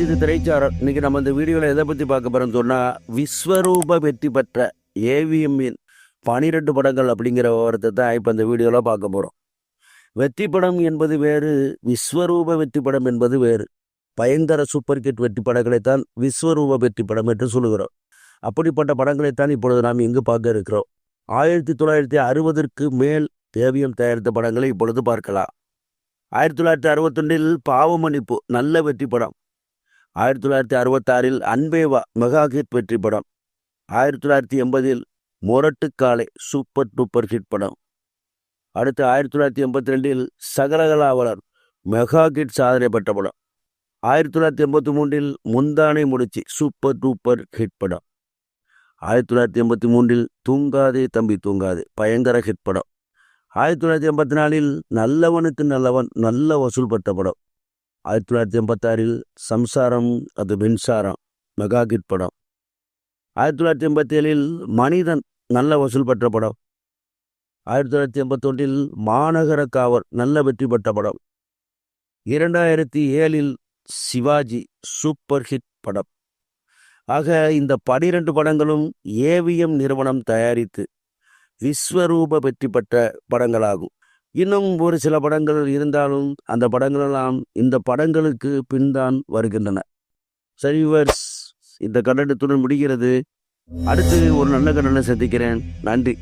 இது திரைச்சாரல். இன்னைக்கு நம்ம இந்த வீடியோவில் எதை பற்றி பார்க்க போகிறோம்னு சொன்னால், விஸ்வரூப வெற்றி பெற்ற ஏவிஎம்மின் 12 படங்கள் அப்படிங்கிற விவரத்தை தான் இப்போ இந்த வீடியோவில் பார்க்க போகிறோம். வெற்றி படம் என்பது வேறு, விஸ்வரூப வெற்றி படம் என்பது வேறு. பயங்கர சூப்பர் ஹிட் வெற்றி படங்களைத்தான் விஸ்வரூப வெற்றி படம் என்று சொல்லுகிறோம். அப்படிப்பட்ட படங்களைத்தான் இப்பொழுது நாம் இங்கு பார்க்க இருக்கிறோம். 1960ற்கு மேல் ஏவிஎம் தயாரித்த படங்களை இப்பொழுது பார்க்கலாம். 1961 பாவமன்னிப்பு நல்ல வெற்றி படம். 1966 அன்பேவா மெகா ஹிட் வெற்றி படம். 1980 மொரட்டுக்காலை சூப்பர் டூப்பர் ஹிட் படம். அடுத்து 1982 சகலகலாவலர் மெகா ஹிட் சாதனை பெற்ற படம். 1983 முந்தானை முடிச்சு சூப்பர் டூப்பர் ஹிட் படம். 1983 தூங்காதே தம்பி தூங்காதே பயங்கர ஹிட் படம். 1984 நல்லவனுக்கு நல்லவன் நல்ல வசூல் பெற்ற படம். 1986 சம்சாரம் அது மின்சாரம் மெகா ஹிட் படம். 1987 மனிதன் நல்ல வசூல் பெற்ற படம். 1981 மாநகர காவல் நல்ல வெற்றி பெற்ற படம். 2007 சிவாஜி சூப்பர் ஹிட் படம். ஆக இந்த 12 படங்களும் ஏவிஎம் நிறுவனம் தயாரித்து விஸ்வரூப வெற்றி பெற்ற படங்களாகும். இன்னும் ஒரு சில படங்கள் இருந்தாலும் அந்த படங்களெல்லாம் இந்த படங்களுக்கு பின்தான் வருகின்றன. சரி வியூவர்ஸ், இந்த கண்டனத்துடன் முடிகிறது. அடுத்து ஒரு நல்ல கண்டனை சந்திக்கிறேன். நன்றி.